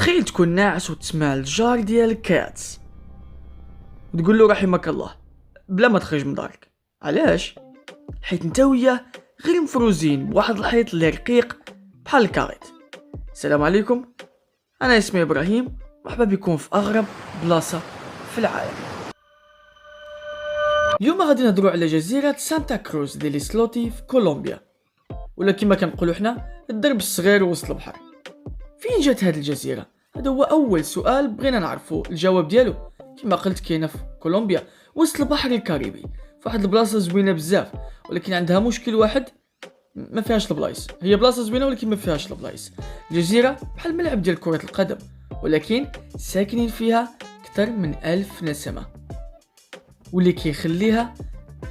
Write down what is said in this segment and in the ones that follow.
تخيل تكون ناعس وتسمع الجار ديال كاتس وتقول له رحمك الله بلا ما تخرج من دارك. علاش؟ حيت انت وياه غير مفروزين بواحد الحيط اللي رقيق بحال الكاريت. السلام عليكم، انا اسمي ابراهيم، مرحبا بكم في اغرب بلاصه في العالم. اليوم غادي نهضروا على جزيره سانتا كروز ديال سلوتي في كولومبيا، ولا كما كنقولوا حنا الدرب الصغير وسط البحر. فين جات هاد الجزيره؟ هذا هو اول سؤال بغينا نعرفوا الجواب ديالو. كما قلت كاينه في كولومبيا وسط البحر الكاريبي، فواحد البلاصه زوينه بزاف، ولكن عندها مشكل واحد، ما فيهاش البلايص. هي بلاصه زوينه ولكن ما فيهاش البلايص. الجزيره بحال الملعب ديال كره القدم، ولكن ساكنين فيها اكثر من 1000 نسمه، واللي كيخليها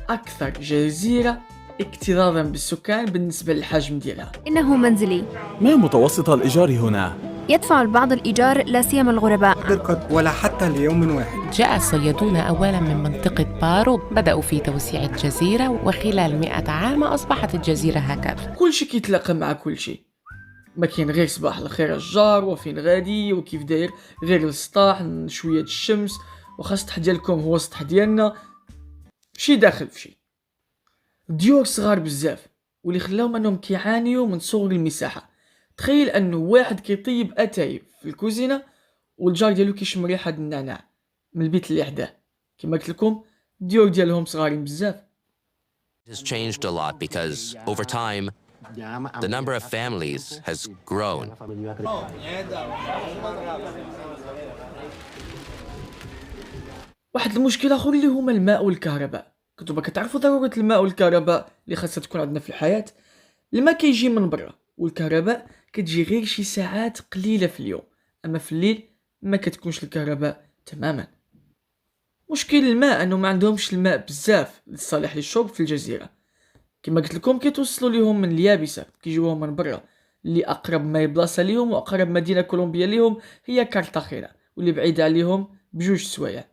اكثر جزيره اكتظاظا بالسكان بالنسبه للحجم ديالها. إنه منزلي، ما متوسط الإيجار هنا؟ يدفع البعض الإيجار لا سيما الغرباء. ولا حتى ليوم واحد. جاء الصيادون أولا من منطقة بارو، بدأوا في توسيع الجزيرة، وخلال 100 عام أصبحت الجزيرة هكذا. كل شيء كيتلاقى مع كل شيء، ما كاين غير صباح الخير الجار وفين غادي وكيف داير، غير السطاح شويه الشمس، وخا السطح ديالكم هو السطح ديالنا، شي داخل في شي. ديور صغار بزاف واللي خلاهم انهم كيعانيوا من صغر المساحه. تخيل انه واحد كيطيب اتاي في الكوزينه والجار ديالو كيشم ريحه النعناع من البيت اللي حداه. كما قلت لكم الديور ديالهم صغارين بزاف. It has changed a lot because over time the number of families has grown. واحد المشكل اخر اللي هما الماء والكهرباء. كنتو كتعرفوا ضروره الماء والكهرباء اللي خاصها تكون عندنا في الحياه. الماء كيجي من برا والكهرباء كتجي غير شي ساعات قليله في اليوم، اما في الليل ما كتكونش الكهرباء تماما. مشكل الماء انه ما عندهمش الماء بزاف للصالح للشرب في الجزيره. كما قلت لكم كيتوصلوا ليهم من اليابسه، كيجيوهم من برا. اللي اقرب ما بلاصه ليهم واقرب مدينه كولومبيا ليهم هي كارتاخينا، واللي بعيده عليهم بجوج سوايع.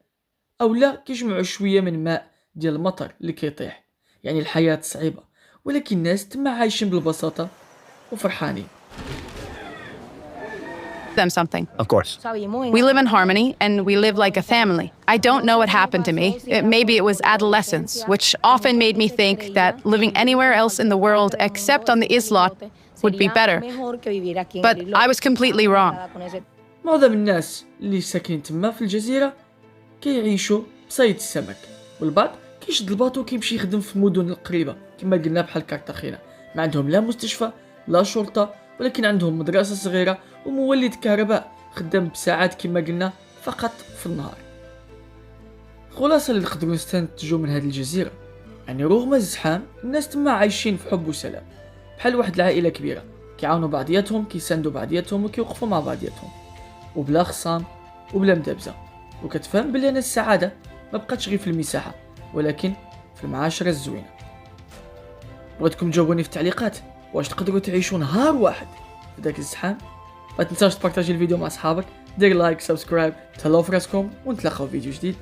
او لا كيجمعوا شويه من ماء ديال المطر اللي كيطيح. يعني الحياه صعيبه، ولكن الناس تما عايشين بالبساطه وفرحانين. Them something. Of course. We live in harmony and we live like a family. I don't know what happened to me. Maybe it was adolescence, which often made me think that living anywhere else in the world except on the islet would be better. But I was completely wrong. معظم الناس اللي ساكنين تما في الجزيره كيعيشوا بصيد السمك، والبعض كيشد الباطو كيمشي يخدم في المدن القريبه كما قلنا بحال كارتاخينا. ما عندهم لا مستشفى لا شرطه، ولكن عندهم مدرسه صغيره ومولد كهرباء خدام بساعات كما قلنا فقط في النهار. خلاصه اللي نقدروا نستنتجوا من هذه الجزيره، يعني رغم الزحام الناس تما عايشين في حب وسلام، بحال واحد العائله كبيره، كيعاونوا بعضياتهم، كيساندوا بعضياتهم وكيوقفوا مع بعضياتهم، وبلا خصام وبلا مدابزه. وكتفهم بلي انا السعاده ما بقاتش غير في المساحه، ولكن في المعاشره الزوينه. بغيتكم تجاوبوني في التعليقات، واش تقدروا تعيشوا نهار واحد في داك الزحام؟ ما تنساش تبارطاجي الفيديو مع اصحابك، دير لايك، سبسكرايب، تهلاو في راسكم، ونتلاقاو في فيديو جديد.